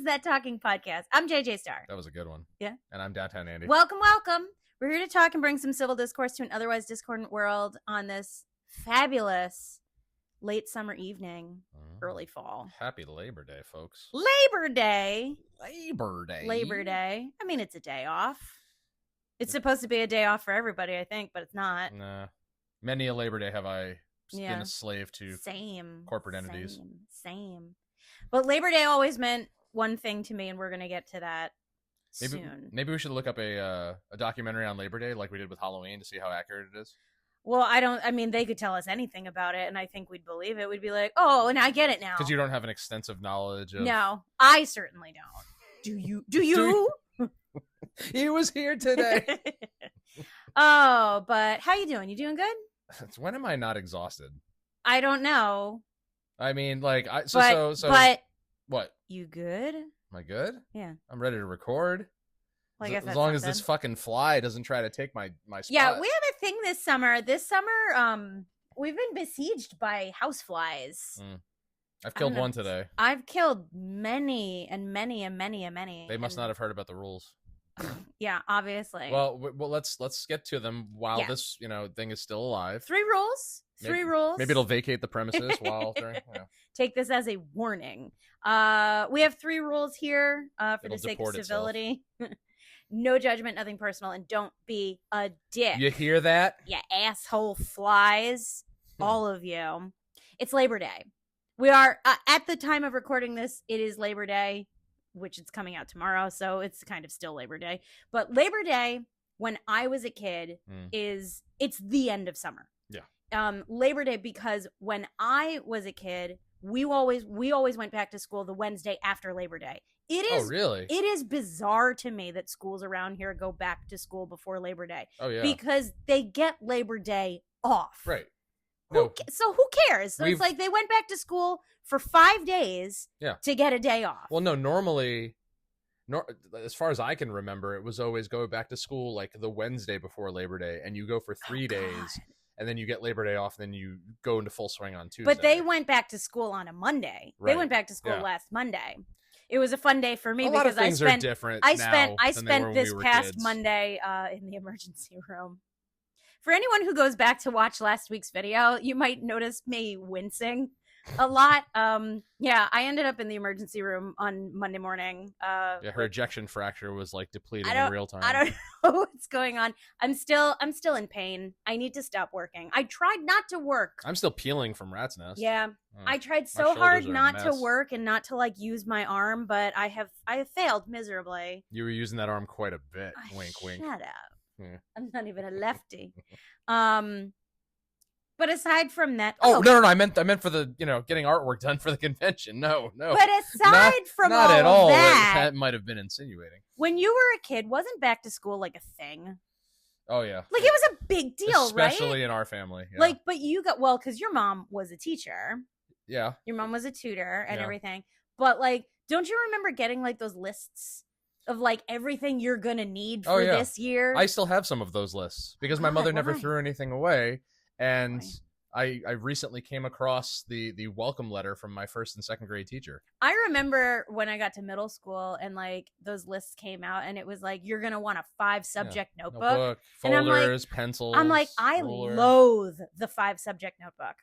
That Talking Podcast. I'm JJ Starr. That was a good one. Yeah. And I'm Downtown Andy. Welcome. We're here to talk and bring some civil discourse to an otherwise discordant world on this fabulous late summer evening, early fall. Happy Labor Day, folks. Labor Day. Labor Day. I mean, it's a day off. It's supposed to be a day off for everybody, I think, but it's not. Nah. Many a Labor Day have I been a slave to corporate entities. Same. But Labor Day always meant one thing to me, and we're going to get to that soon. Maybe we should look up a documentary on Labor Day like we did with Halloween to see how accurate it is. Well, they could tell us anything about it, and I think we'd believe it. We'd be like, oh, and I get it now. Because you don't have an extensive knowledge of... No, I certainly don't. Do you? He was here today. Oh, but how you doing? You doing good? When am I not exhausted? I don't know. I mean, like... But what? You good? Am I good? Yeah. I'm ready to record. Well, I guess as long as this fucking fly doesn't try to take my spot. Yeah, we have a thing this summer. We've been besieged by houseflies. I've killed one today. I've killed many and many and many and many. They must not have heard about the rules. Yeah, obviously. Well, let's get to them while this thing is still alive. 3 rules. Rules. Maybe it'll vacate the premises while during. Take this as a warning. We have 3 rules here for the sake of civility. No judgment, nothing personal, and don't be a dick. You hear that? Yeah, asshole flies. All of you. It's Labor Day. We are, at the time of recording this, it is Labor Day, which it's coming out tomorrow, so it's kind of still Labor Day. But Labor Day, when I was a kid, it's the end of summer. Yeah. Labor Day, because when I was a kid, we always went back to school the Wednesday after Labor Day. Oh, really? It is bizarre to me that schools around here go back to school before Labor Day. Oh, yeah. Because they get Labor Day off. Right. So who cares? So it's like they went back to school for 5 days to get a day off. Well, no, normally, as far as I can remember, it was always go back to school like the Wednesday before Labor Day, and you go for 3 days, and then you get Labor Day off, and then you go into full swing on Tuesday. But they went back to school on a Monday. Right. They went back to school last Monday. It was a fun day for me because I spent this past Monday in the emergency room. For anyone who goes back to watch last week's video, you might notice me wincing a lot. I ended up in the emergency room on Monday morning. Her ejection fracture was like depleting in real time. I don't know what's going on. I'm still in pain. I need to stop working. I tried not to work. I'm still peeling from rat's nest. Yeah. I tried so hard not to work and not to use my arm, but I have failed miserably. You were using that arm quite a bit. Wink, wink. Shut up. Yeah. I'm not even a lefty. But aside from that, no, I meant for the getting artwork done for the convention. No. But aside from not all at all, that might have been insinuating. When you were a kid, wasn't back to school like a thing? Oh yeah, like it was a big deal, especially in our family. Yeah. Like, but you got because your mom was a teacher. Yeah, your mom was a tutor and everything. But don't you remember getting those lists of everything you're gonna need for this year? I still have some of those lists because my mother never threw anything away. And I recently came across the welcome letter from my 1st and 2nd grade teacher. I remember when I got to middle school and those lists came out and it was you're going to want a 5-subject notebook. Folders, pencils. I'm like, I loathe the 5-subject notebook.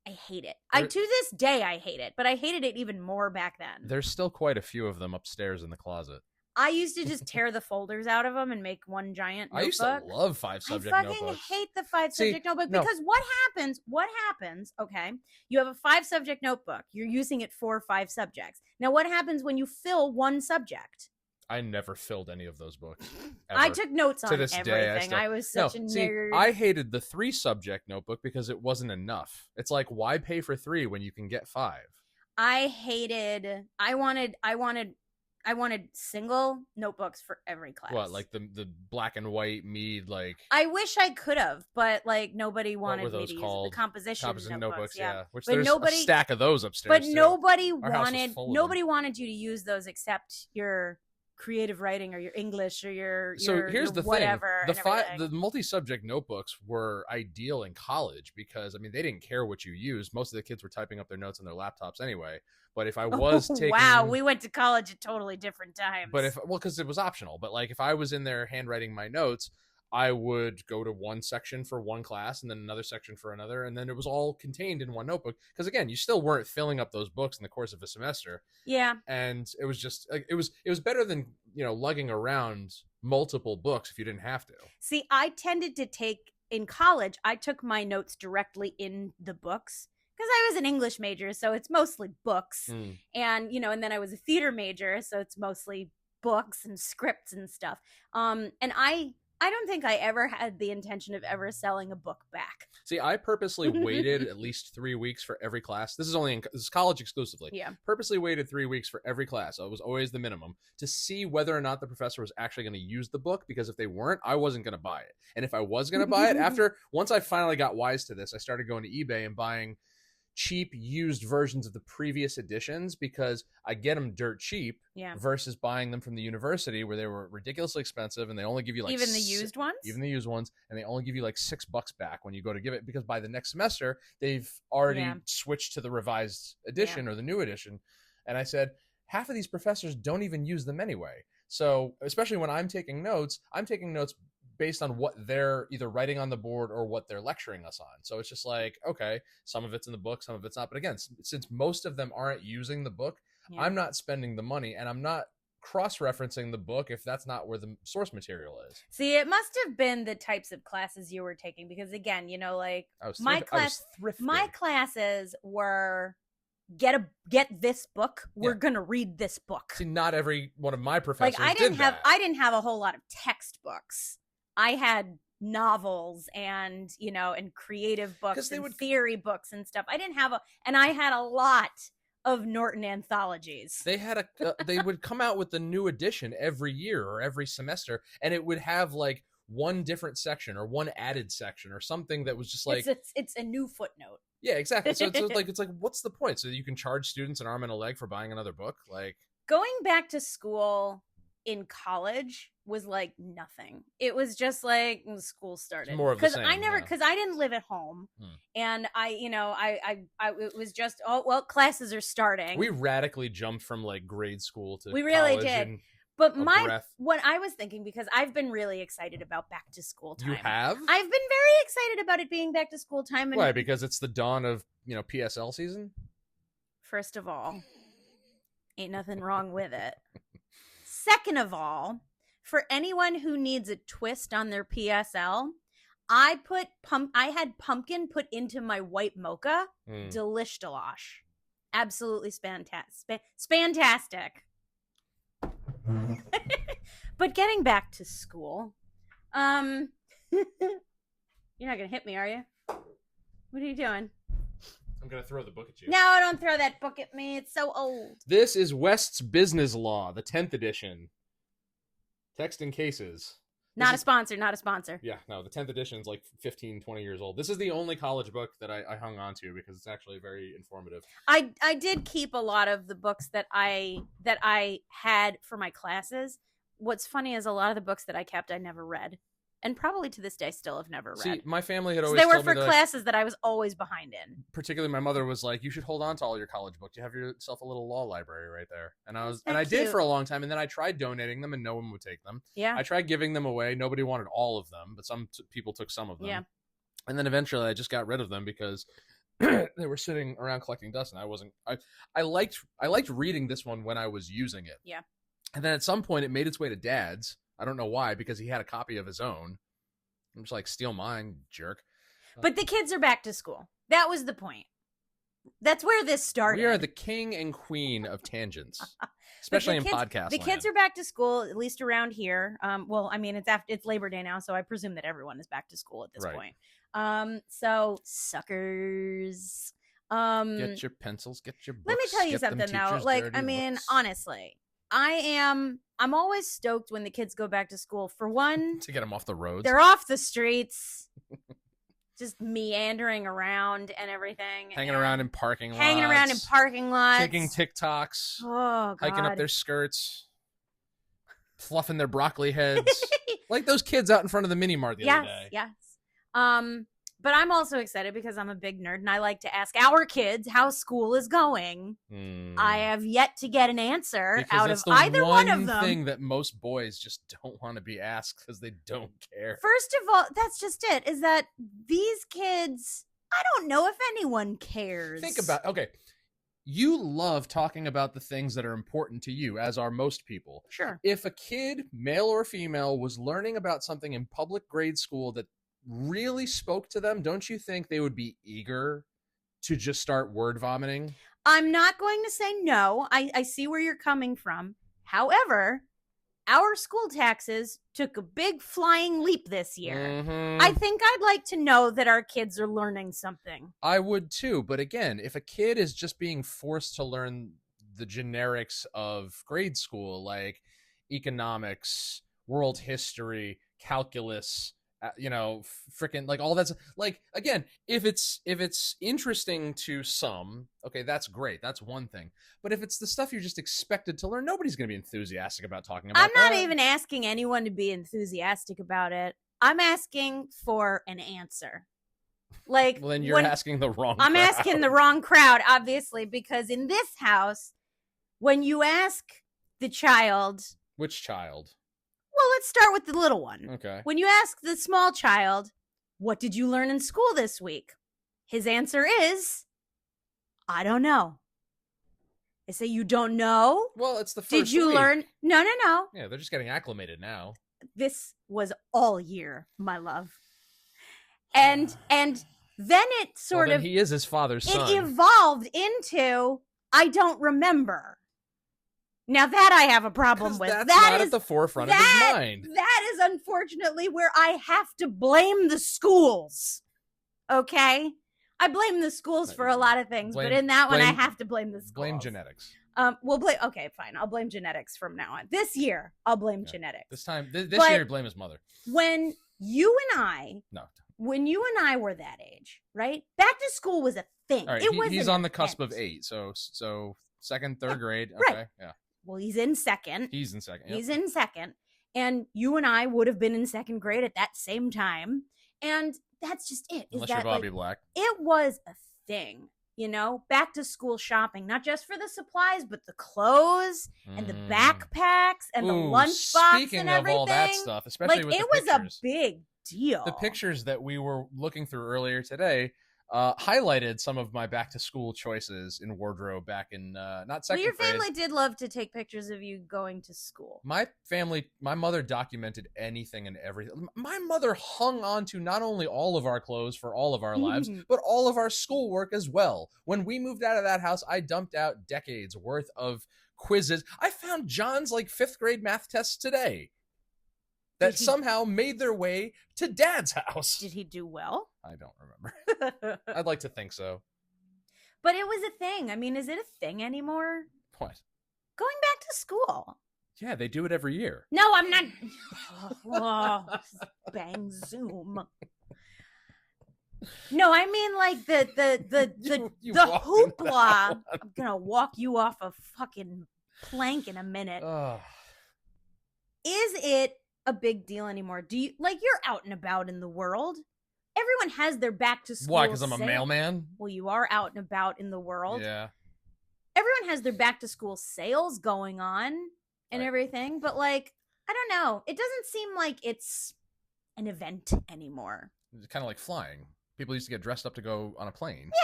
I hate it. To this day, I hate it, but I hated it even more back then. There's still quite a few of them upstairs in the closet. I used to just tear the folders out of them and make one giant notebook. I used to love 5-subject notebooks. I fucking hate the 5-subject notebook because what happens, okay, you have a 5-subject notebook. You're using it for 5 subjects. Now, what happens when you fill one subject? I never filled any of those books. Ever. I took notes on everything. Day, I was such a nerd. I hated the 3-subject notebook because it wasn't enough. It's like, why pay for 3 when you can get 5? I wanted single notebooks for every class. What, like the black and white Mead, I wish I could have, but nobody wanted me to called? Use the composition notebooks. Yeah. Which but there's a stack of those upstairs. But nobody wanted you to use those except your creative writing or your English or your here's the whatever. thing: the multi-subject notebooks were ideal in college because I mean they didn't care what you used. Most of the kids were typing up their notes on their laptops anyway. But if I was taking, wow, we went to college at totally different times. But because it was optional. But like if I was in there handwriting my notes, I would go to one section for one class and then another section for another, and then it was all contained in one notebook. Because again, you still weren't filling up those books in the course of a semester. Yeah, and it was just it was better than lugging around multiple books if you didn't have to. See, I tended to take in college. I took my notes directly in the books because I was an English major, so it's mostly books, and and then I was a theater major, so it's mostly books and scripts and stuff. And I don't think I ever had the intention of ever selling a book back. See, I purposely waited at least 3 weeks for every class. This is college exclusively. Yeah. Purposely waited 3 weeks for every class. It was always the minimum to see whether or not the professor was actually going to use the book, because if they weren't, I wasn't going to buy it. And if I was going to buy it, once I finally got wise to this, I started going to eBay and buying cheap used versions of the previous editions because I get them dirt cheap versus buying them from the university where they were ridiculously expensive and they only give you like even the used ones, and they only give you like $6 back when you go to give it, because by the next semester they've already switched to the revised edition or the new edition. And I said, half of these professors don't even use them anyway. So especially when I'm taking notes based on what they're either writing on the board or what they're lecturing us on. So it's just like, okay, some of it's in the book, some of it's not. But again, since most of them aren't using the book, I'm not spending the money and I'm not cross-referencing the book if that's not where the source material is. See, it must have been the types of classes you were taking because again, like my classes were get this book. We're gonna read this book. See, not every one of my professors I didn't have a whole lot of textbooks. I had novels and and creative books and theory books and stuff. I didn't have and I had a lot of Norton anthologies. They had they would come out with the new edition every year or every semester, and it would have like one different section or one added section or something that was just like it's a new footnote. Yeah, exactly. So it's like what's the point? So you can charge students an arm and a leg for buying another book? Like going back to school in college was like nothing. It was just like when school started. It's more of the same. Because I didn't live at home, and it was just classes are starting. We radically jumped from like grade school to we really did. But what I was thinking, because I've been really excited about back to school time. You have? I've been very excited about it being back to school time. Why? Because it's the dawn of PSL season. First of all, ain't nothing wrong with it. Second of all, for anyone who needs a twist on their PSL, I had pumpkin put into my white mocha. Delish dalosh. Absolutely spantastic. But getting back to school, you're not gonna hit me, are you? What are you doing? I'm gonna throw the book at you. No, don't throw that book at me. It's so old. This is West's Business Law, the 10th edition. Text in cases. Not a sponsor. Yeah, no, the 10th edition is like 15, 20 years old. This is the only college book that I hung on to because it's actually very informative. I did keep a lot of the books that I had for my classes. What's funny is a lot of the books that I kept I never read. And probably to this day still have never read. See, my family had always they were for classes that I was always behind in. Particularly my mother was like, you should hold on to all your college books. You have yourself a little law library right there. And I did for a long time, and then I tried donating them and no one would take them. Yeah. I tried giving them away. Nobody wanted all of them, but some people took some of them. Yeah. And then eventually I just got rid of them because they were sitting around collecting dust, and I liked reading this one when I was using it. Yeah. And then at some point it made its way to Dad's. I don't know why, because he had a copy of his own. I'm just like, steal mine, jerk. But the kids are back to school. That was the point. That's where this started. We are the king and queen of tangents, especially in podcast. The kids are back to school, at least around here. Well, I mean, it's Labor Day now, so I presume that everyone is back to school at this point. So suckers. Get your pencils, get your books. Let me tell you something though. Like, I mean, books. Honestly, I'm always stoked when the kids go back to school. For one, to get them off the roads. They're off the streets, just meandering around and everything. Hanging around in parking lots. Taking TikToks. Oh, God. Hiking up their skirts. fluffing their broccoli heads. Like those kids out in front of the mini mart the other day. Yes. But I'm also excited because I'm a big nerd and I like to ask our kids how school is going. I have yet to get an answer out of either one of them. One thing that most boys just don't want to be asked because they don't care. First of all, that's just it, is that these kids, I don't know if anyone cares. Think about, okay, you love talking about the things that are important to you, as are most people. Sure. If a kid, male or female, was learning about something in public grade school that really spoke to them, don't you think they would be eager to just start word vomiting? I'm not going to say no. I see where you're coming from. However, our school taxes took a big flying leap this year. Mm-hmm. I think I'd like to know that our kids are learning something. I would too. But again, if a kid is just being forced to learn the generics of grade school, like economics, world history, calculus, freaking like all that's like, again, if it's interesting to some, okay, that's great, that's one thing. But if it's the stuff you're just expected to learn, nobody's going to be enthusiastic about talking about. I'm not even asking anyone to be enthusiastic about it. I'm asking for an answer. Like, well, then you're asking the wrong I'm crowd. asking the wrong crowd, obviously, because in this house, when you ask the child, which child? Well, let's start with the little one. Okay. When you ask the small child, what did you learn in school this week? His answer is, I don't know. I say, you don't know? Well, it's the first Did you week. learn? No. Yeah, they're just getting acclimated now. This was all year, my love. And then it sort of... he is his father's son. It evolved into, I don't remember. Now that I have a problem with. That's that not is at the forefront of his mind. That is unfortunately where I have to blame the schools. Okay? I blame the schools for a lot of things, but in that one I have to blame the schools. Blame genetics. Okay, fine. I'll blame genetics from now on. This year, I'll blame genetics. This time, this year, blame his mother. When you and I were that age, right? Back to school was a thing. All right, he's on the cusp of 8, so second, third grade. Okay, right. Yeah. Well, he's in second. He's in second. Yep. He's in second. And you and I would have been in second grade at that same time. And that's just it. Unless you're Bobby Black. It was a thing, back to school shopping, not just for the supplies, but the clothes and the backpacks and the lunchbox and everything. Speaking of all that stuff, especially with the pictures. It was a big deal. The pictures that we were looking through earlier today highlighted some of my back to school choices in wardrobe back in not second grade. Well, your family did love to take pictures of you going to school. My mother documented anything and everything. My mother hung on to not only all of our clothes for all of our lives, but all of our schoolwork as well. When we moved out of that house, I dumped out decades worth of quizzes. I found John's 5th grade math tests today that somehow made their way to Dad's house. Did he do well? I don't remember. I'd like to think so. But it was a thing. I mean, is it a thing anymore? What? Going back to school. Yeah, they do it every year. No, I'm not. Bang Zoom. No, I mean the hoopla. I'm gonna walk you off a fucking plank in a minute. Is it a big deal anymore? Do you you're out and about in the world? Everyone has their back to school. Why? Because I'm a mailman? Well, you are out and about in the world. Yeah. Everyone has their back to school sales going on and everything, but I don't know. It doesn't seem like it's an event anymore. It's kind of like flying. People used to get dressed up to go on a plane. Yeah.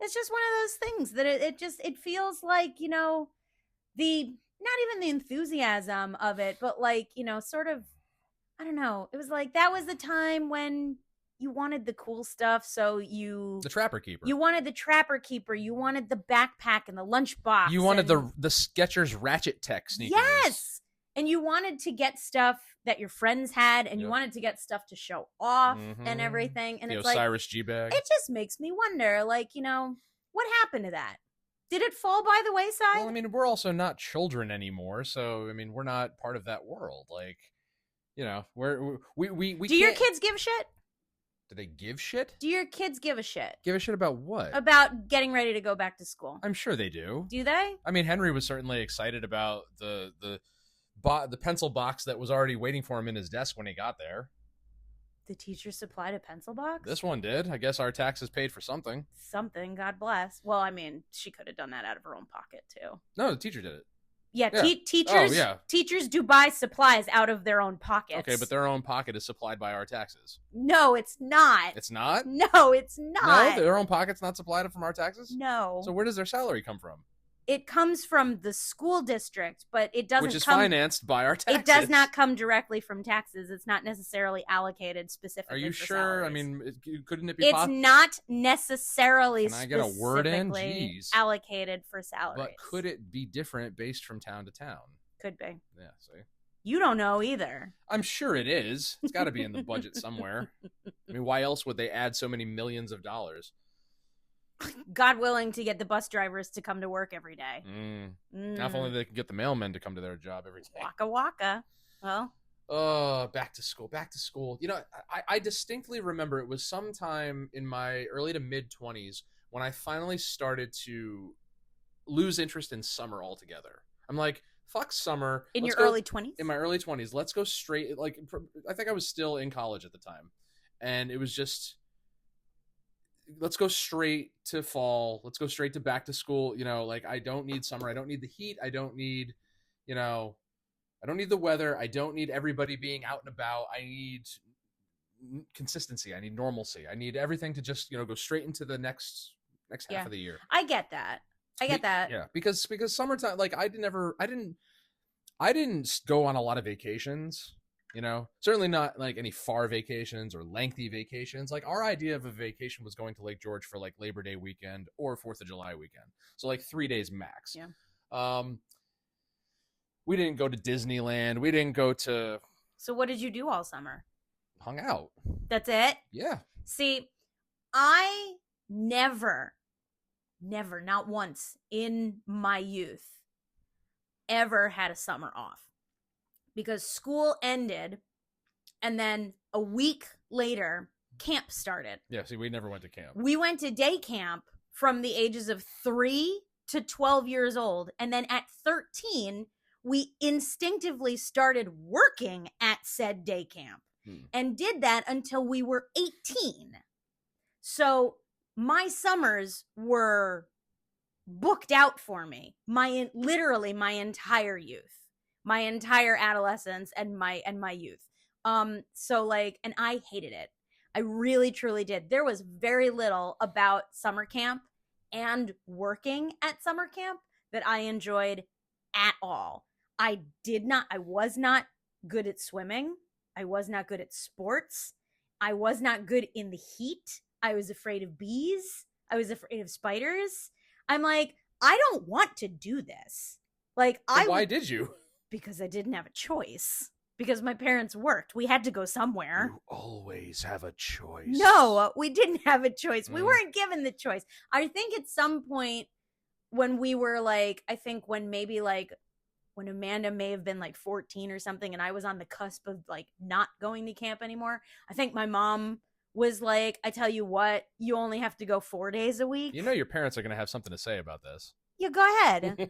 It's just one of those things that it feels like, the not even the enthusiasm of it, but sort of, I don't know. It was that was the time when you wanted the cool stuff, so the Trapper Keeper. You wanted the Trapper Keeper. You wanted the backpack and the lunchbox. You wanted the Skechers Ratchet Tech sneakers. Yes, and you wanted to get stuff that your friends had, and you wanted to get stuff to show off and everything. And the it's Osiris G bag. It just makes me wonder, what happened to that? Did it fall by the wayside? Well, I mean, we're also not children anymore, so I mean, we're not part of that world. We Do your kids give a shit? Do they give shit? Do your kids give a shit? Give a shit about what? About getting ready to go back to school. I'm sure they do. Do they? I mean, Henry was certainly excited about the the pencil box that was already waiting for him in his desk when he got there. The teacher supplied a pencil box? This one did. I guess our taxes paid for something. Something, God bless. Well, I mean, she could have done that out of her own pocket, too. No, the teacher did it. Yeah, teachers do buy supplies out of their own pockets. Okay, but their own pocket is supplied by our taxes. No, it's not. It's not? No, it's not. No, their own pocket's not supplied from our taxes? No. So where does their salary come from? It comes from the school district, but it doesn't Which is financed by our taxes. It does not come directly from taxes. It's not necessarily allocated specifically. Are you for sure? salaries. I mean, couldn't it be possible? It's not necessarily Can I get a word in? specifically Jeez. allocated for salaries. But could it be different based from town to town? Could be. Yeah, see? You don't know either. I'm sure it is. It's got to be in the budget somewhere. I mean, why else would they add so many millions of dollars? God willing to get the bus drivers to come to work every day. Now, if only they could get the mailmen to come to their job every day. Waka waka. Well. Back to school. You know, I distinctly remember it was sometime in my early to mid 20s when I finally started to lose interest in summer altogether. I'm like, fuck summer. In your early 20s? In my early 20s. Let's go straight. Like, I think I was still in college at the time. And it was just, let's go straight to fall. Let's go straight to back to school. You know, like, I don't need summer. I don't need the heat. I don't need, you know, I don't need the weather. I don't need everybody being out and about. I need consistency. I need normalcy. I need everything to just, you know, go straight into the next half of the year. I get that. Yeah, because summertime, like, I didn't go on a lot of vacations, you know, certainly not like any far vacations or lengthy vacations. Like, our idea of a vacation was going to Lake George for like Labor Day weekend or 4th of July weekend. So like 3 days max. Yeah. We didn't go to Disneyland. We didn't go to. So what did you do all summer? Hung out. That's it? Yeah. See, I never, not once in my youth, ever had a summer off. Because school ended, and then a week later, camp started. Yeah, see, we never went to camp. We went to day camp from the ages of 3 to 12 years old. And then at 13, we instinctively started working at said day camp and did that until we were 18. So my summers were booked out for me. Literally my entire youth, my entire adolescence and my youth. So like, and I hated it. I really, truly did. There was very little about summer camp and working at summer camp that I enjoyed at all. I was not good at swimming. I was not good at sports. I was not good in the heat. I was afraid of bees. I was afraid of spiders. I'm like, I don't want to do this. Like, why did you? Because I didn't have a choice. Because my parents worked. We had to go somewhere. You always have a choice. No, we didn't have a choice. We weren't given the choice. I think at some point when we were like, when Amanda may have been like 14 or something and I was on the cusp of like not going to camp anymore, I think my mom was like, I tell you what, you only have to go 4 days a week. You know your parents are going to have something to say about this. Yeah, go ahead.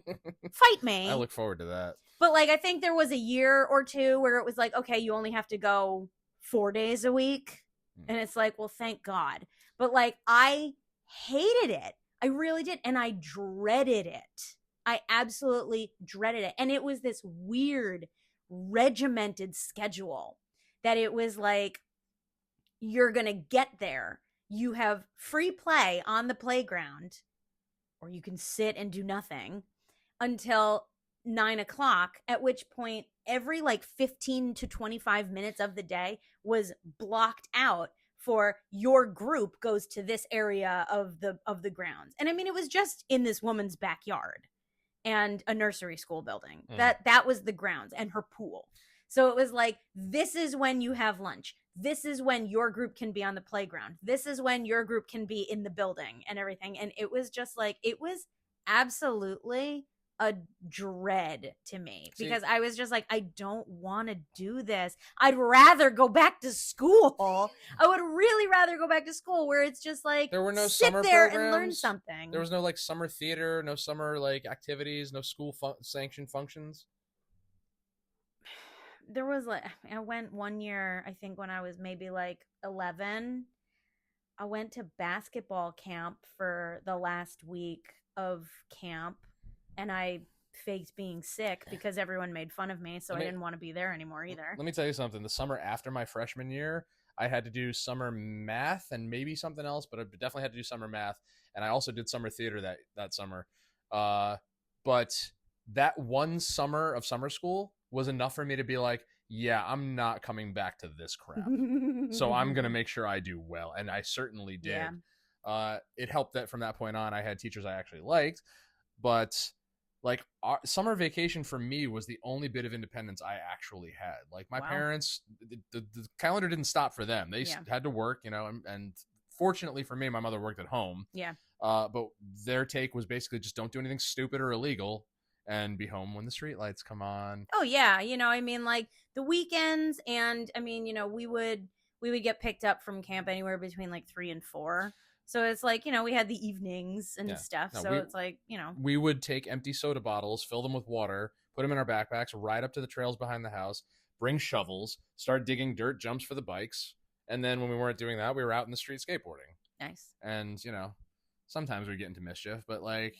Fight me. I look forward to that. But like, I think there was a year or two where it was like, okay, you only have to go 4 days a week. And it's like, well, thank God. But like, I hated it. I really did. And I dreaded it. I absolutely dreaded it. And it was this weird regimented schedule that it was like, you're going to get there. You have free play on the playground, or you can sit and do nothing until 9 o'clock, at which point every like 15 to 25 minutes of the day was blocked out for your group goes to this area of the grounds. And I mean, it was just in this woman's backyard and a nursery school building. That was the grounds and her pool. So it was like, this is when you have lunch. This is when your group can be on the playground. This is when your group can be in the building and everything. And it was just like, it was absolutely a dread to me because I was just like, I don't want to do this. I'd rather go back to school. I would really rather go back to school where it's just like, there were no sit summer there programs. And learn something. There was no like summer theater, no summer like activities, no school sanctioned functions. there was like I went one year, I think when I was maybe like 11. I went to basketball camp for the last week of camp, and I faked being sick because everyone made fun of me, so I didn't want to be there anymore either. Let me tell you something. The summer after my freshman year, I had to do summer math and maybe something else, but I definitely had to do summer math, and I also did summer theater that summer. But that one summer of summer school was enough for me to be like, yeah, I'm not coming back to this crap. So I'm going to make sure I do well. And I certainly did. Yeah. It helped that from that point on, I had teachers I actually liked. But like summer vacation for me was the only bit of independence I actually had. Like my parents, the calendar didn't stop for them. They had to work, and fortunately for me, my mother worked at home. Yeah. But their take was basically just don't do anything stupid or illegal and be home when the streetlights come on. Oh yeah, I mean, like the weekends, and I mean, we would get picked up from camp anywhere between like 3 and 4. So it's like, we had the evenings and stuff. No, so it's like, we would take empty soda bottles, fill them with water, put them in our backpacks, ride up to the trails behind the house, bring shovels, start digging dirt jumps for the bikes, and then when we weren't doing that, we were out in the street skateboarding. Nice. And sometimes we get into mischief, but like,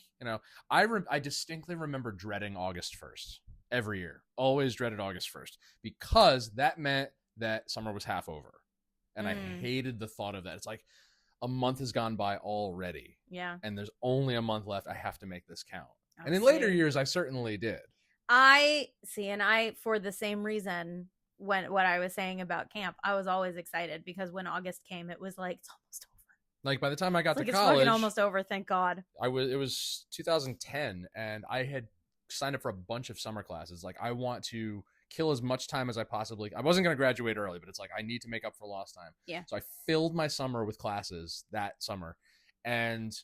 I distinctly remember dreading August 1st every year. Always dreaded August 1st because that meant that summer was half over. And I hated the thought of that. It's like a month has gone by already. Yeah. And there's only a month left. I have to make this count. And in later years, I certainly did. I for the same reason, what I was saying about camp, I was always excited because when August came, it was like, it's almost over. Like by the time I got to college, it's fucking almost over. Thank God. It was 2010, and I had signed up for a bunch of summer classes. Like I want to kill as much time as I possibly. I wasn't going to graduate early, but it's like I need to make up for lost time. Yeah. So I filled my summer with classes that summer, and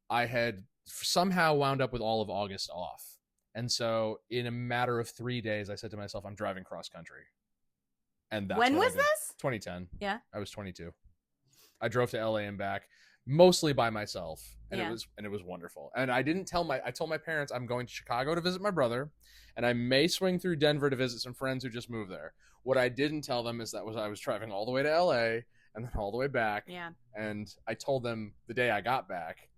I had somehow wound up with all of August off. And so in a matter of 3 days, I said to myself, "I'm driving cross country." And that's when was this? 2010. Yeah. I was 22. I drove to LA and back mostly by myself, and it was wonderful. And I told my parents I'm going to Chicago to visit my brother, and I may swing through Denver to visit some friends who just moved there. What I didn't tell them is I was driving all the way to LA and then all the way back. Yeah. And I told them the day I got back.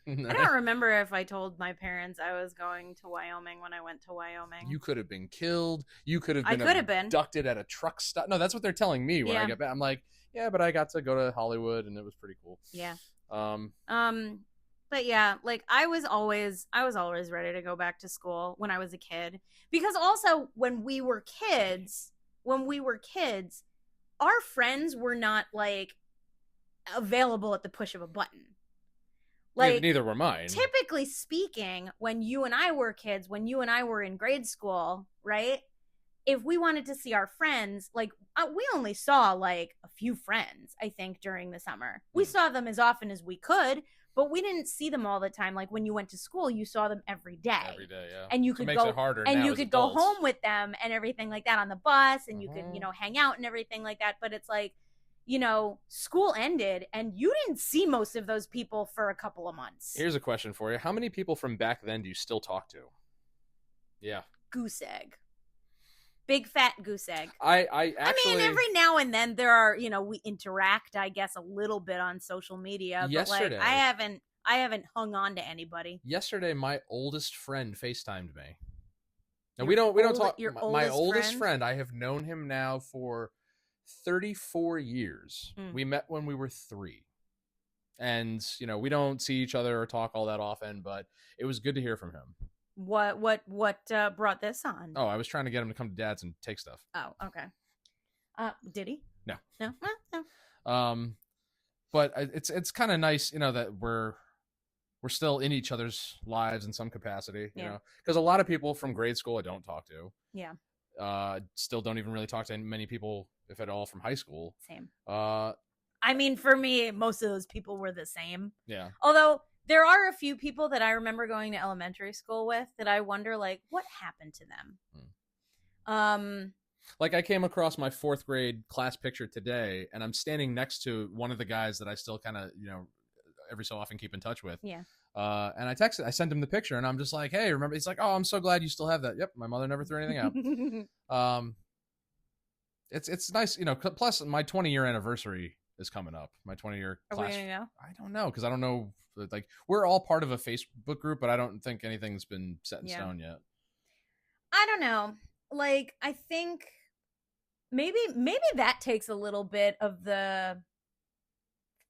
I don't remember if I told my parents I was going to Wyoming when I went to Wyoming. You could have been killed. You could have been abducted at a truck stop. No, that's what they're telling me when I get back. I'm like, yeah, but I got to go to Hollywood and it was pretty cool. Yeah. But yeah, like I was always ready to go back to school when I was a kid. Because also when we were kids, our friends were not like available at the push of a button. Like, neither were mine. Typically speaking, when you and I were kids, when you and I were in grade school, right? If we wanted to see our friends, like we only saw like a few friends, I think, during the summer. We saw them as often as we could, but we didn't see them all the time. Like when you went to school, you saw them every day. Every day, yeah. And you could go harder and you could go home with them and everything like that on the bus, and you could, hang out and everything like that. But it's like, school ended and you didn't see most of those people for a couple of months. Here's a question for you. How many people from back then do you still talk to? Yeah. Goose egg. Big fat goose egg. I mean, every now and then there are, we interact, I guess, a little bit on social media. Yesterday, but like I haven't hung on to anybody. Yesterday, my oldest friend FaceTimed me. And we don't talk. My oldest friend, I have known him now for 34 years. We met when we were 3. And, we don't see each other or talk all that often, but it was good to hear from him. What brought this on? Oh, I was trying to get him to come to Dad's and take stuff. Oh, okay. Did he? No. No. But it's kind of nice, that we're still in each other's lives in some capacity, because a lot of people from grade school I don't talk to. Yeah. Still don't even really talk to many people, if at all, from high school. Same. I mean, for me, most of those people were the same. Yeah. Although there are a few people that I remember going to elementary school with that I wonder, like, what happened to them? Like I came across my 4th grade class picture today, and I'm standing next to one of the guys that I still kind of, every so often keep in touch with. Yeah. And I sent him the picture, and I'm just like, hey, remember? He's like, oh, I'm so glad you still have that. Yep, my mother never threw anything out. It's nice, plus my 20-year anniversary is coming up. My 20-year class. Are we gonna go? I don't know, because I don't know. Like, we're all part of a Facebook group, but I don't think anything's been set in stone yet. I don't know. Like, I think maybe that takes a little bit of the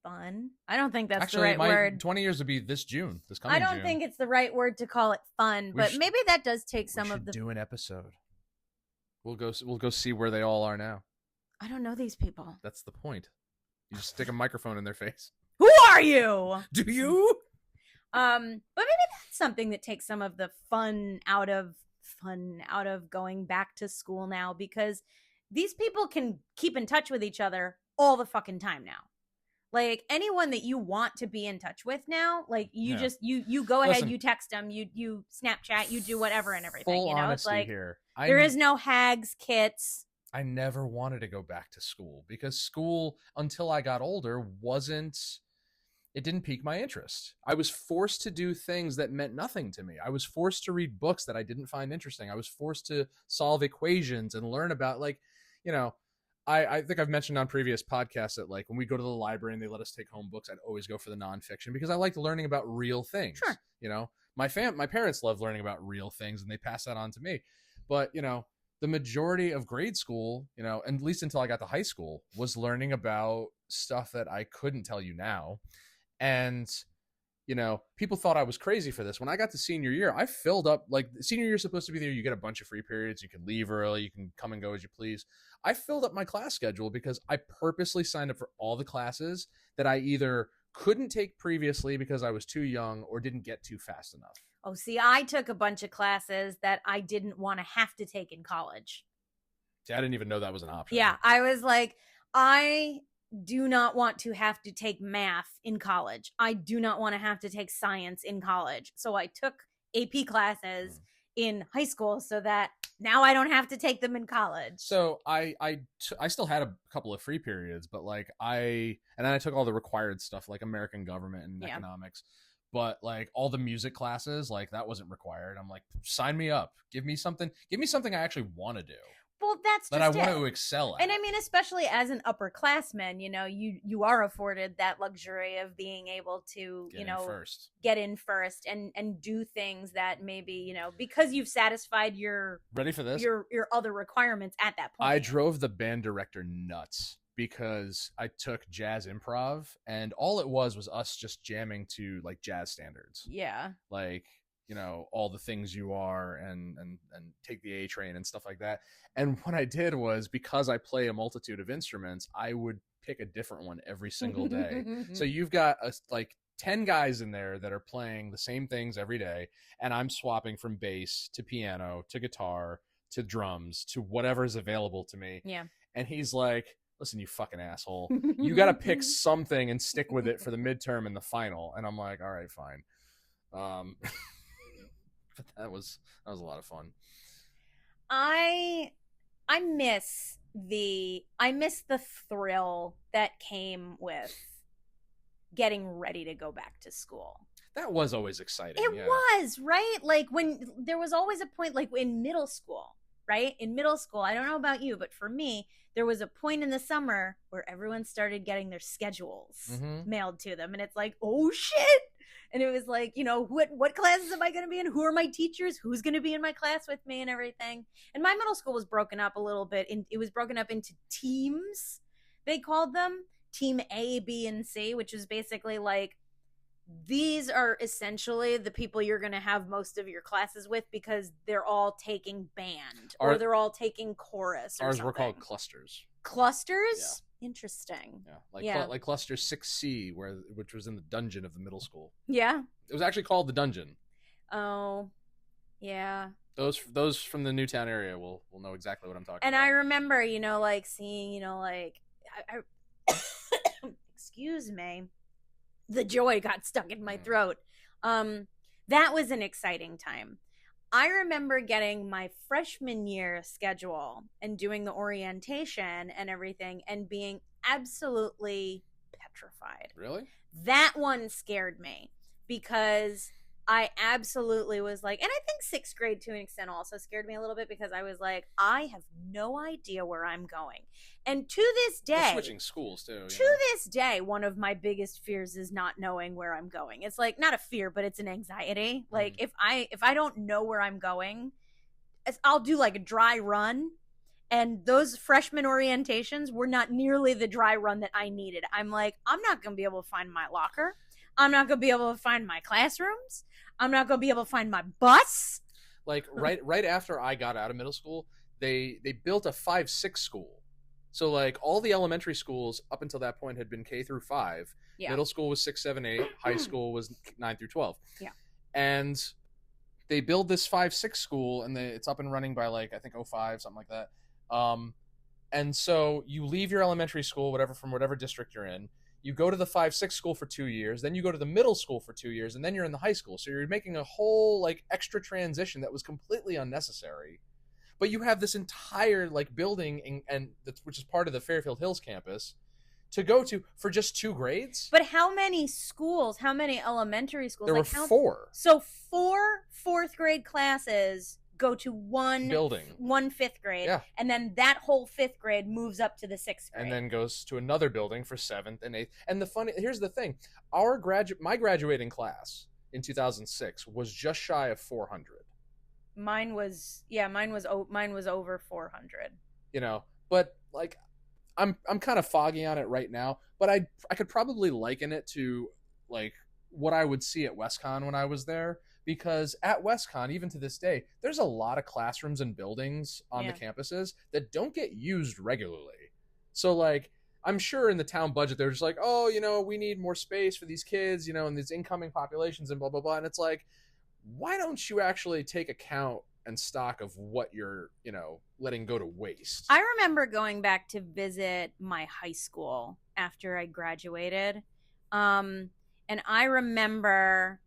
fun. I don't think that's actually the right word. 20 years would be this June. This coming June. I don't think it's the right word to call it fun, but maybe that does take some of the. Do an episode. We'll go see where they all are now. I don't know these people. That's the point. You just stick a microphone in their face. Who are you? Do you? But maybe that's something that takes some of the fun out of going back to school now, because these people can keep in touch with each other all the fucking time now. Like, anyone that you want to be in touch with now, like, you just you go ahead, you text them, you Snapchat, you do whatever and everything. Full honesty, it's like here. There is no hags kits. I never wanted to go back to school, because school, until I got older, it didn't pique my interest. I was forced to do things that meant nothing to me. I was forced to read books that I didn't find interesting. I was forced to solve equations and learn about, like, I think I've mentioned on previous podcasts that, like, when we go to the library and they let us take home books, I'd always go for the nonfiction, because I liked learning about real things. Sure. My parents love learning about real things, and they pass that on to me. But, the majority of grade school, and at least until I got to high school, was learning about stuff that I couldn't tell you now. And, people thought I was crazy for this. When I got to senior year, I filled up, like, senior year is supposed to be there. You get a bunch of free periods. You can leave early. You can come and go as you please. I filled up my class schedule because I purposely signed up for all the classes that I either couldn't take previously because I was too young or didn't get to fast enough. Oh, see, I took a bunch of classes that I didn't want to have to take in college. See, I didn't even know that was an option. Yeah, I was like, I do not want to have to take math in college. I do not want to have to take science in college. So I took AP classes in high school so that now I don't have to take them in college. So I still had a couple of free periods, but and then I took all the required stuff, like American government and economics. But, like, all the music classes, like, that wasn't required. I'm like, sign me up. Give me something I actually want to do. Well, that's that just I want to excel at. And I mean, especially as an upperclassman, you are afforded that luxury of being able to, get in first and do things that maybe, because you've satisfied your ready for this your other requirements at that point. I drove the band director nuts, because I took jazz improv, and all it was us just jamming to, like, jazz standards. Yeah. Like, all the things you are and Take the A Train and stuff like that. And what I did was, because I play a multitude of instruments, I would pick a different one every single day. So you've got 10 guys in there that are playing the same things every day, and I'm swapping from bass to piano to guitar to drums to whatever's available to me. Yeah. And he's like, listen, you fucking asshole, you got to pick something and stick with it for the midterm and the final. And I'm like, all right, fine. But that was a lot of fun. I miss the thrill that came with getting ready to go back to school. That was always exciting. It was, right? Like, when there was always a point, like in middle school, right? In middle school, I don't know about you, but for me, there was a point in the summer where everyone started getting their schedules mailed to them. And it's like, oh shit. And it was like, what classes am I going to be in? Who are my teachers? Who's going to be in my class with me and everything? And my middle school was broken up a little bit. It was broken up into teams, they called them. Team A, B, and C, which is basically like, these are essentially the people you're going to have most of your classes with, because they're all taking band or they're all taking chorus or ours something. Were called clusters. Clusters? Yeah. Interesting. Yeah, like cluster 6C, which was in the dungeon of the middle school. Yeah. It was actually called the dungeon. Oh, yeah. Those from the Newtown area will know exactly what I'm talking about. And I remember, seeing, I excuse me, the joy got stuck in my throat. That was an exciting time. I remember getting my freshman year schedule and doing the orientation and everything and being absolutely petrified. Really? That one scared me because I absolutely was like, and I think sixth grade to an extent also scared me a little bit because I was like, I have no idea where I'm going. And to this day, switching schools too. To this day, one of my biggest fears is not knowing where I'm going. It's like not a fear, but it's an anxiety. Like if I don't know where I'm going, I'll do like a dry run. And those freshman orientations were not nearly the dry run that I needed. I'm like, I'm not going to be able to find my locker. I'm not going to be able to find my classrooms. I'm not going to be able to find my bus. Like right after I got out of middle school, they built a 5-6 school. So like all the elementary schools up until that point had been K through 5. Yeah. Middle school was 6, 7, 8. High school was 9 through 12. Yeah. And they build this 5-6 school, and it's up and running by like I think 05, something like that. And so you leave your elementary school, whatever, from whatever district you're in. You go to the 5-6 school for 2 years, then you go to the middle school for 2 years, and then you're in the high school. So you're making a whole like extra transition that was completely unnecessary. But you have this entire like building, and which is part of the Fairfield Hills campus, to go to for just 2 grades. But how many schools? How many elementary schools? There were 4. So 4 fourth grade classes go to one building, one fifth grade, yeah, and then that whole 5th grade moves up to the 6th grade, and then goes to another building for 7th and 8th. And here's the thing: my graduating class in 2006 was just shy of 400. Mine was over 400. You know, but like I'm kind of foggy on it right now, but I could probably liken it to like what I would see at WestCon when I was there. Because at WestCon, even to this day, there's a lot of classrooms and buildings on the campuses that don't get used regularly. So, like, I'm sure in the town budget, they're just like, oh, you know, we need more space for these kids, you know, and these incoming populations and blah, blah, blah. And it's like, why don't you actually take account and stock of what you're, you know, letting go to waste? I remember going back to visit my high school after I graduated. And I remember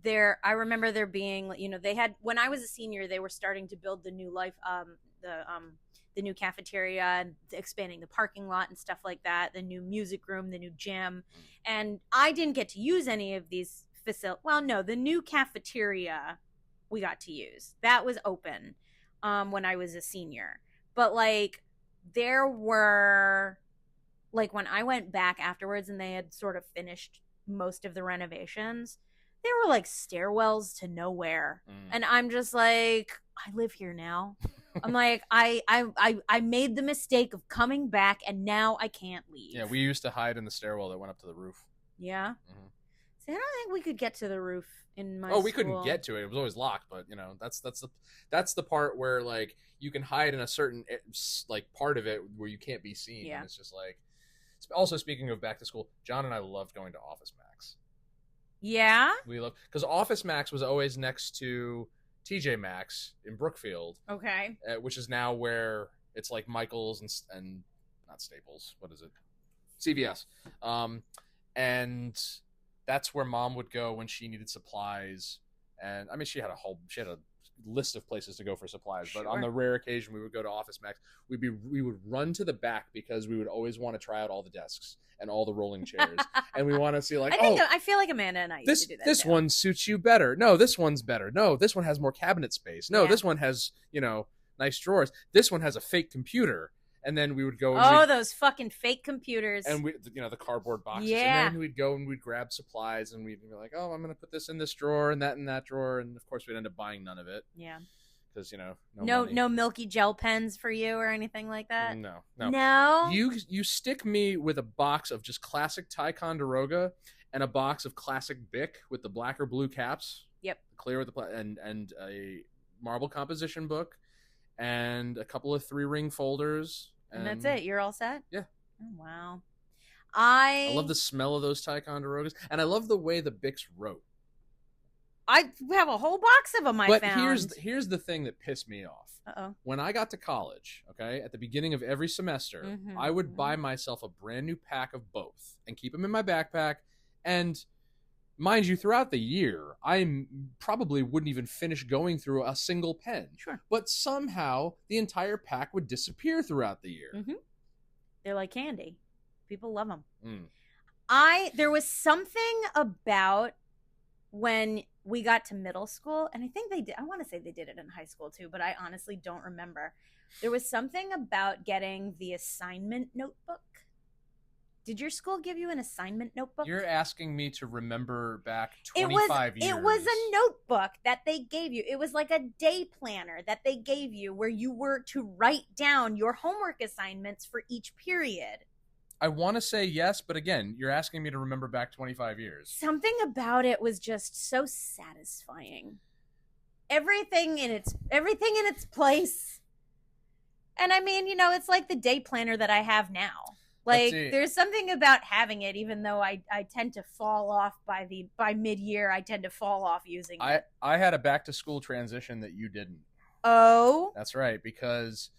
there being, you know, they had, when I was a senior, they were starting to build the new the new cafeteria and expanding the parking lot and stuff like that, the new music room, the new gym. And I didn't get to use any of these facilities. Well, no, the new cafeteria we got to use. That was open when I was a senior. But like there were, like when I went back afterwards and they had sort of finished most of the renovations, there were like stairwells to nowhere. And I'm just like, I live here now. I'm like, I made the mistake of coming back and now I can't leave. Yeah, we used to hide in the stairwell that went up to the roof. Yeah. Mm-hmm. See, I don't think we could get to the roof in my school. We couldn't get to it. It was always locked, but you know, that's the part where like you can hide in a certain like part of it where you can't be seen. Yeah. And it's just like, also speaking of back to school, John and I loved going to Office Max. Yeah, we love, because Office Max was always next to TJ Maxx in Brookfield. Okay, which is now where it's like Michael's and not Staples. What is it? CVS. And that's where Mom would go when she needed supplies. And I mean, she had a list of places to go for supplies, sure. But on the rare occasion we would go to Office Max, we would run to the back because we would always want to try out all the desks and all the rolling chairs, and we want to see like, I feel like Amanda and I used to do that. This too. One suits you better. No, this one's better. No, this one has more cabinet space. No, This one has, you know, nice drawers. This one has a fake computer. And then we would go. Those fucking fake computers. And we, you know, the cardboard boxes. Yeah. And then we'd go and we'd grab supplies, and we'd be like, oh, I'm going to put this in this drawer and that in that drawer. And of course, we'd end up buying none of it. Yeah. Because, you know, no Milky Gel pens for you or anything like that. No. You stick me with a box of just classic Ticonderoga and a box of classic Bic with the black or blue caps. Yep. Clear with the and a marble composition book. And a couple of 3-ring folders. And that's it. You're all set? Yeah. Oh, wow. I love the smell of those Ticonderogas. And I love the way the Bics wrote. I have a whole box of them But here's the thing that pissed me off. Uh-oh. When I got to college, okay, at the beginning of every semester, I would buy myself a brand new pack of both and keep them in my backpack. And mind you, throughout the year, I probably wouldn't even finish going through a single pen. Sure. But somehow, the entire pack would disappear throughout the year. Mm-hmm. They're like candy. People love them. There was something about when we got to middle school, and I think they did, I want to say they did it in high school too, but I honestly don't remember. There was something about getting the assignment notebook. Did your school give you an assignment notebook? You're asking me to remember back 25 years. It was a notebook that they gave you. It was like a day planner that they gave you where you were to write down your homework assignments for each period. I want to say yes, but again, you're asking me to remember back 25 years. Something about it was just so satisfying. Everything in its place. And I mean, it's like the day planner that I have now. Like, there's something about having it, even though I tend to fall off by mid-year. I tend to fall off using it. I had a back-to-school transition that you didn't. Oh? That's right, because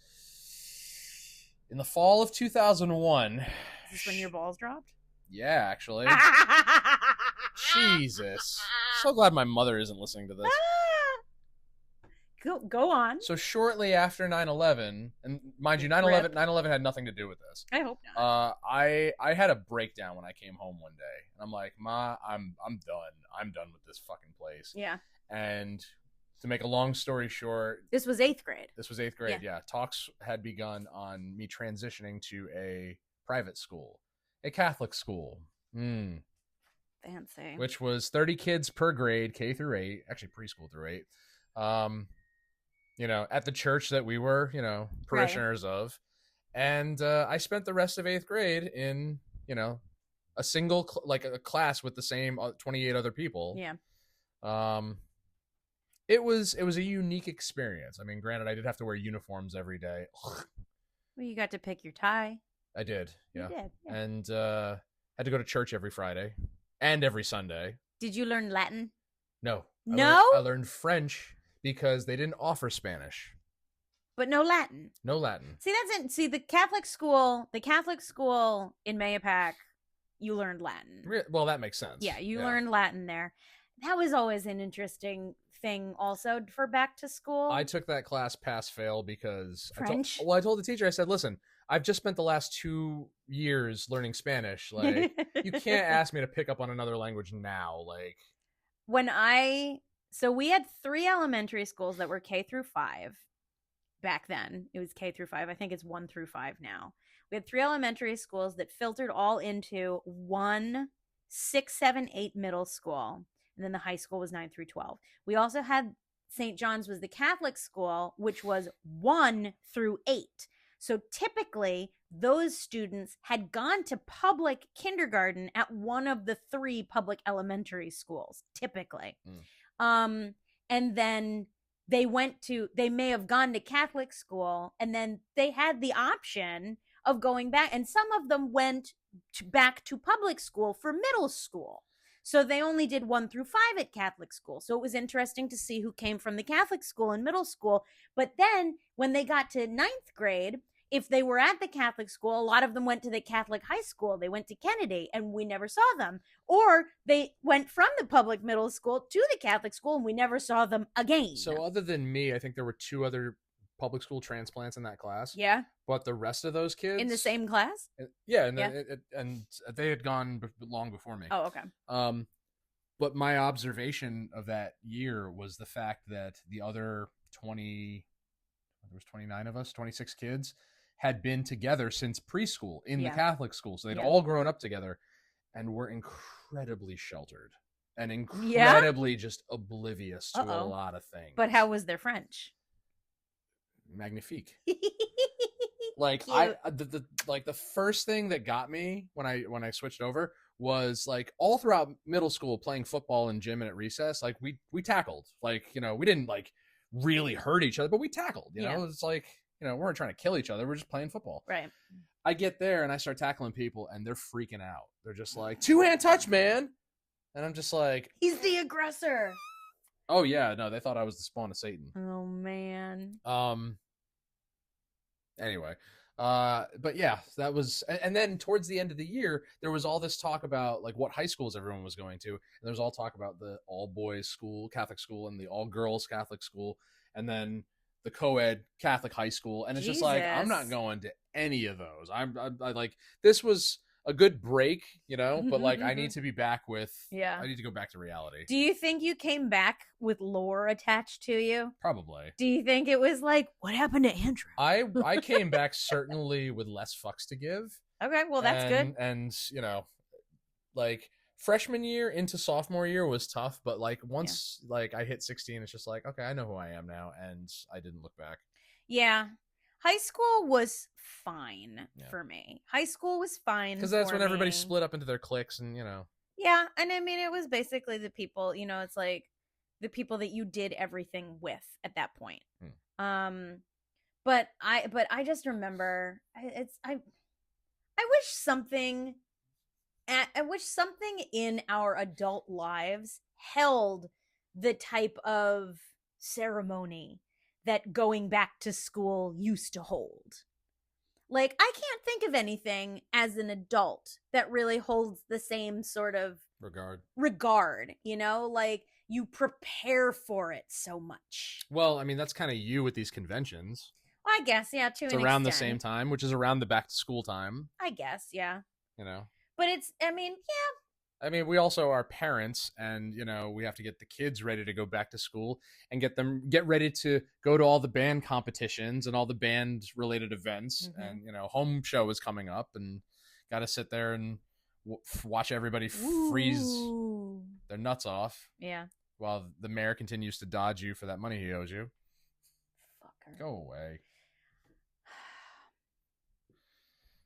in the fall of 2001... Is this when your balls dropped? Yeah, actually. Jesus. So glad my mother isn't listening to this. Go on. So shortly after 9/11, and mind you, 9/11 had nothing to do with this. I hope not. I had a breakdown when I came home one day. And I'm like, Ma, I'm done. I'm done with this fucking place. Yeah. And to make a long story short, this was 8th grade. Yeah. Talks had begun on me transitioning to a private school, a Catholic school. Fancy. Which was 30 kids per grade, K through 8, actually preschool through 8. At the church that we were, parishioners of. And I spent the rest of 8th grade in, a single, a class with the same 28 other people. Yeah. It was a unique experience. I mean, granted, I did have to wear uniforms every day. Well, you got to pick your tie. I did, yeah. You did, yeah. And had to go to church every Friday and every Sunday. Did you learn Latin? No. No? I learned French because they didn't offer Spanish. But no Latin. No Latin. See, that's it. See, the Catholic school in Mayapack, you learned Latin. Well, that makes sense. Yeah, you learned Latin there. That was always an interesting thing also for back to school. I took that class pass-fail because French? I told the teacher, I said, listen, I've just spent the last 2 years learning Spanish. Like, you can't ask me to pick up on another language now. Like, so we had 3 elementary schools that were K through 5 back then. It was K through 5. I think it's 1 through 5 now. We had 3 elementary schools that filtered all into 1 6, 7, 8 middle school. And then the high school was 9 through 12. We also had St. John's was the Catholic school, which was 1 through 8. So typically, those students had gone to public kindergarten at one of the 3 public elementary schools, typically. And then they may have gone to Catholic school, and then they had the option of going back. And some of them went back to public school for middle school. So they only did 1 through 5 at Catholic school. So it was interesting to see who came from the Catholic school in middle school. But then when they got to 9th grade, if they were at the Catholic school, a lot of them went to the Catholic high school. They went to Kennedy, and we never saw them. Or they went from the public middle school to the Catholic school, and we never saw them again. So other than me, I think there were 2 other public school transplants in that class. Yeah. But the rest of those kids... In the same class? Yeah, and they had gone long before me. Oh, okay. But my observation of that year was the fact that the other 29 of us, 26 kids, had been together since preschool in the Catholic school. So they'd all grown up together and were incredibly sheltered and incredibly just oblivious to a lot of things. But how was their French? Magnifique. Like the first thing that got me when I switched over was like all throughout middle school playing football in gym and at recess, like we tackled. Like, we didn't like really hurt each other, but we tackled, you know. It's like, we weren't trying to kill each other, we're just playing football. Right. I get there and I start tackling people and they're freaking out. They're just like, 2-hand touch, man. And I'm just like, he's the aggressor. Oh yeah, no, they thought I was the spawn of Satan. Oh man. Anyway, but yeah, that was, and then towards the end of the year, there was all this talk about like what high schools everyone was going to, and there was all talk about the all boys school, Catholic school, and the all girls Catholic school, and then the co-ed Catholic high school, and it's just like, I'm not going to any of those. I like, this was a good break, but like I need to be back with. Yeah. I need to go back to reality. Do you think you came back with lore attached to you? Probably. Do you think it was like, what happened to Andrew? I came back certainly with less fucks to give. Okay, well that's good. And like freshman year into sophomore year was tough, but like once like I hit 16, it's just like, okay, I know who I am now, and I didn't look back. Yeah. High school was fine for me. High school was fine because that's when everybody split up into their cliques, and Yeah, and I mean it was basically the people, it's like the people that you did everything with at that point. But I just remember I wish something in our adult lives held the type of ceremony that going back to school used to hold. Like, I can't think of anything as an adult that really holds the same sort of regard, like you prepare for it so much. Well, I mean, that's kind of you with these conventions. Well, I guess, yeah, it's around the same time, which is around the back to school time. I guess, yeah. But it's, I mean, yeah. I mean, we also are parents, and we have to get the kids ready to go back to school and get ready to go to all the band competitions and all the band related events. And home show is coming up, and got to sit there and watch everybody freeze their nuts off. Yeah. While the mayor continues to dodge you for that money he owes you. Fucker. Go away.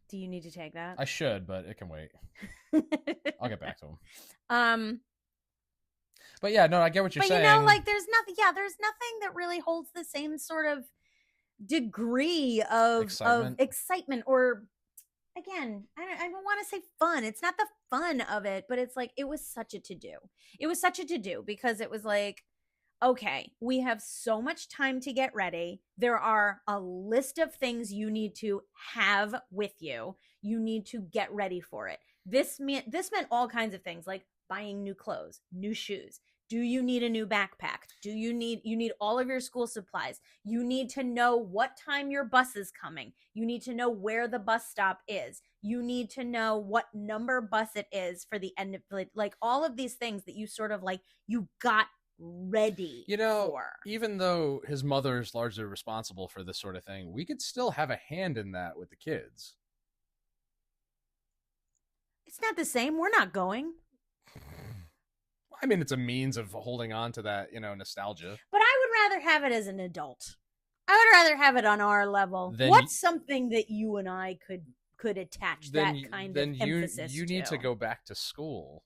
Do you need to take that? I should, but it can wait. I'll get back to him. But yeah, no, I get what you're saying. But like there's nothing that really holds the same sort of degree of excitement or, again, I don't want to say fun. It's not the fun of it, but it's like it was such a to-do. It was such a to-do because it was like, okay, we have so much time to get ready. There are a list of things you need to have with you. You need to get ready for it. This meant all kinds of things, like buying new clothes, new shoes. Do you need a new backpack? You need all of your school supplies. You need to know what time your bus is coming. You need to know where the bus stop is. You need to know what number bus it is for the end of, like all of these things that you sort of like, you got ready for. Even though his mother is largely responsible for this sort of thing, we could still have a hand in that with the kids. It's not the same. We're not going. I mean, it's a means of holding on to that, nostalgia. But I would rather have it as an adult. I would rather have it on our level. What's something that you and I could attach that kind of emphasis to? You need to go back to school.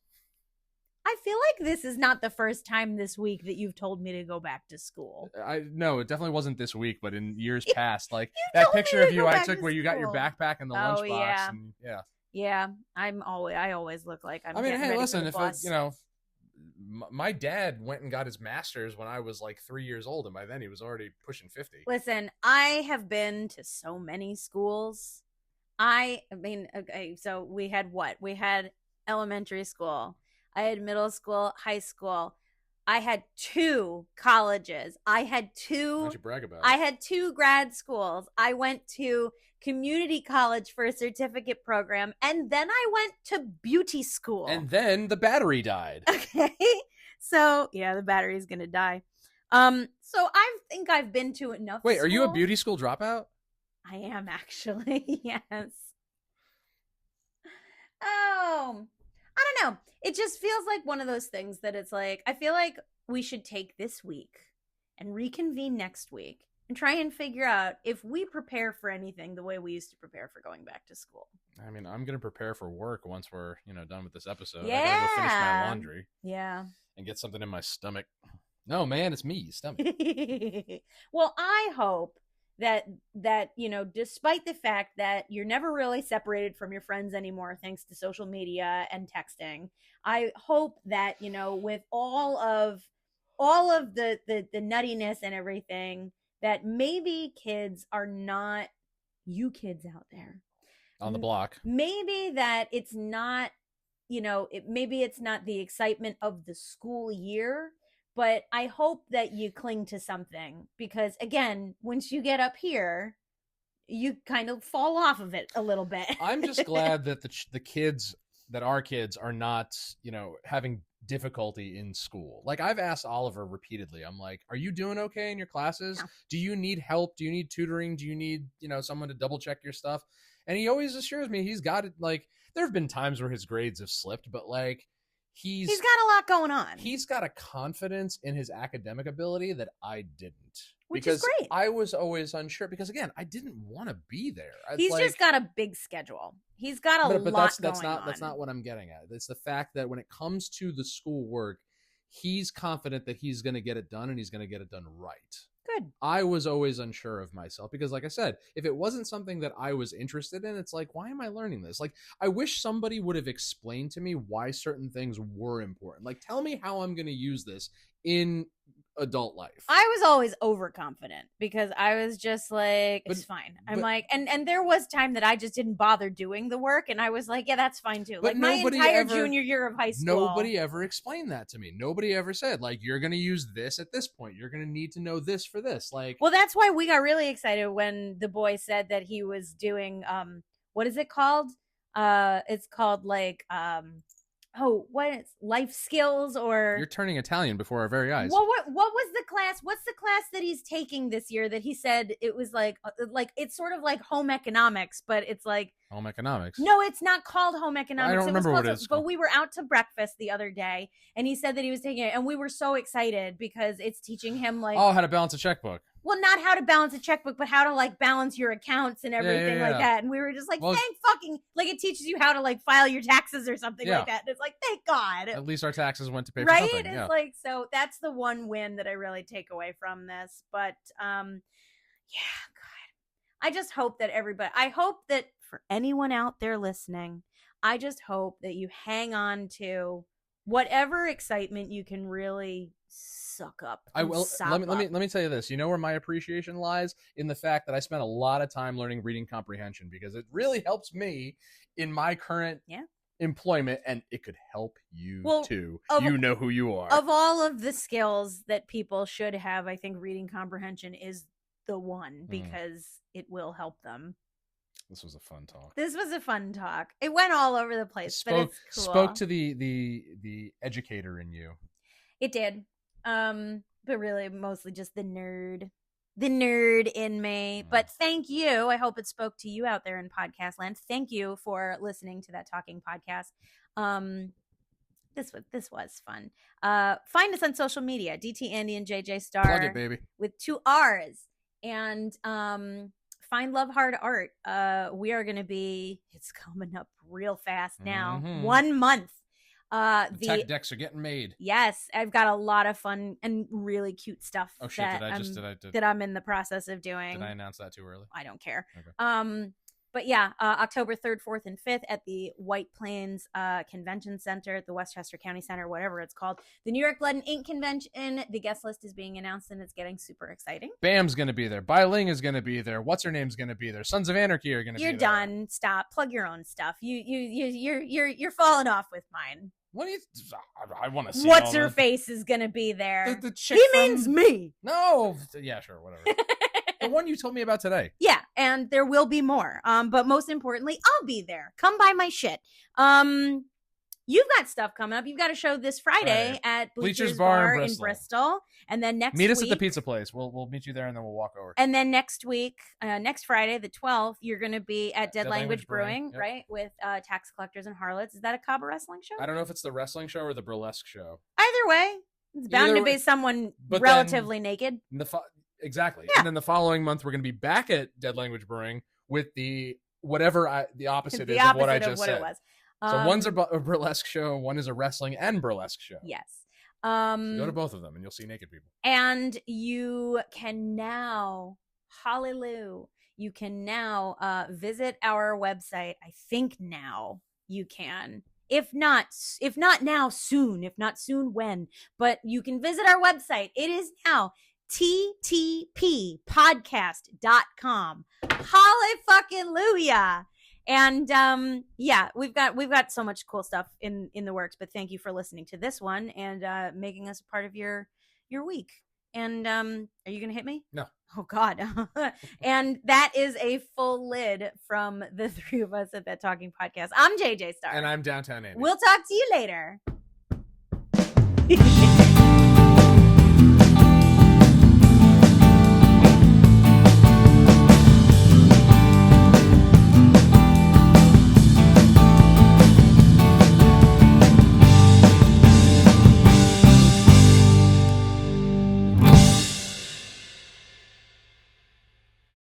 I feel like this is not the first time this week that you've told me to go back to school. No, it definally wasn't this week, but in years past, like that picture of you I took where you got your backpack and the lunchbox. Yeah. And yeah, I always look like I'm. I mean, hey, listen, if my dad went and got his master's when I was like 3 years old, and by then he was already pushing 50. Listen, I have been to so many schools. I mean, okay, so we had what? We had elementary school. I had middle school, high school. I had 2 colleges. I had 2. Why'd you brag about it? I had 2 grad schools. I went to community college for a certificate program, and then I went to beauty school. And then the battery died. Okay. So, yeah, the battery's going to die. So I think I've been to enough Wait, school. Are you a beauty school dropout? I am, actually. Yes. Oh, I don't know. It just feels like one of those things that it's like, I feel like we should take this week and reconvene next week and try and figure out if we prepare for anything the way we used to prepare for going back to school. I mean, I'm going to prepare for work once we're, done with this episode. Yeah. I got to go finish my laundry. Yeah. And get something in my stomach. No, man, it's me, stomach. Well, I hope that despite the fact that you're never really separated from your friends anymore thanks to social media and texting, I hope that with all of the nuttiness and everything, that maybe kids are not, you kids out there on the block, maybe that it's not maybe it's not the excitement of the school year, but I hope that you cling to something, because again, once you get up here, you kind of fall off of it a little bit. I'm just glad that the kids that our kids are not, having difficulty in school. Like, I've asked Oliver repeatedly, I'm like, are you doing okay in your classes? No. Do you need help? Do you need tutoring? Do you need, someone to double check your stuff? And he always assures me he's got it. Like, there have been times where his grades have slipped, but like, he's got a lot going on. He's got a confidence in his academic ability that I didn't. Which because is great. I was always unsure because, again, I didn't want to be there. He's just got a big schedule. He's got a lot going on. That's not what I'm getting at. It's the fact that when it comes to the school work, he's confident that he's going to get it done and he's going to get it done right. Good. I was always unsure of myself because, like I said, if it wasn't something that I was interested in, it's like, why am I learning this? Like, I wish somebody would have explained to me why certain things were important. Like, tell me how I'm going to use this in adult life. I was always overconfident because I was just like, it's fine. I'm like, and there was time that I just didn't bother doing the work, and I was like, yeah, that's fine too. Like, my entire junior year of high school. Nobody ever explained that to me. Nobody ever said, like, you're going to use this at this point. You're going to need to know this for this. Like, well, that's why we got really excited when the boy said that he was doing, what is it called? It's called like, what is life skills or you're turning Italian before our very eyes. Well, what was the class? What's the class that he's taking this year that he said it was like it's sort of like home economics, but it's like home economics. No, it's not called home economics. I don't remember what it is. But we were out to breakfast the other day and he said that he was taking it and we were so excited because it's teaching him like how to balance a checkbook. Well, not how to balance a checkbook, but how to like balance your accounts and everything like that. And we were just like, thank fucking, like it teaches you how to like file your taxes or something like that. And it's like, thank God. At least our taxes went to pay for something. It's like, so that's the one win that I really take away from this. But God, I just hope that I hope that for anyone out there listening, I just hope that you hang on to whatever excitement you can really suck up. I will. Let me tell you this. You know where my appreciation lies? In the fact that I spent a lot of time learning reading comprehension because it really helps me in my current employment, and it could help you too. You know who you are. Of all of the skills that people should have, I think reading comprehension is the one because it will help them. This was a fun talk. It went all over the place, but it's cool. Spoke to the educator in you. It did. But really mostly just the nerd in me. But thank you. I hope it spoke to you out there in podcast land. Thank you for listening to that talking podcast. This was fun. Find us on social media, DT Andy and JJ Star. Plug it, baby. With 2 R's. And find Love Hard Art. We are gonna be, it's coming up real fast now. 1 month. The tech decks are getting made. Yes, I've got a lot of fun and really cute stuff. Oh shit! That I'm in the process of doing. Did I announce that too early? I don't care. Okay. But yeah, October 3rd, 4th, and 5th at the White Plains Convention Center at the Westchester County Center, whatever it's called. The New York Blood and Ink Convention. The guest list is being announced, and it's getting super exciting. Bam's going to be there. Bai Ling is going to be there. What's her name's going to be there. Sons of Anarchy are going to be there. You're done. Stop. Plug your own stuff. You're falling off with mine. What do you? I want to see. What's her face is going to be there. The chick means me. No. Yeah, sure. Whatever. The one you told me about today. Yeah, and there will be more. But most importantly, I'll be there. Come buy my shit. You've got stuff coming up. You've got a show this Friday at Bleachers Bar in Bristol. And then next week... Meet us at the pizza place. We'll meet you there and then we'll walk over. And then next week, next Friday, the 12th, you're going to be at Dead Language Brewing, yep. Right? With Tax Collectors and Harlots. Is that a Cabo wrestling show? I don't know if it's the wrestling show or the burlesque show. Either way, it's bound to be someone relatively naked. Exactly. Yeah. And then the following month, we're going to be back at Dead Language Brewing with the opposite of what I just said. It was. So one's a burlesque show, one is a wrestling and burlesque show. Yes. So go to both of them and you'll see naked people. And you can now, hallelujah, you can now visit our website. I think now you can. If not now, soon. If not soon, when? But you can visit our website. It is now ttppodcast.com. Hallelujah. And we've got so much cool stuff in the works, but thank you for listening to this one and making us a part of your week. And are you gonna hit me? No. Oh God. And that is a full lid from the three of us at That Talking Podcast. I'm JJ Star. And I'm Downtown Andy. We'll talk to you later.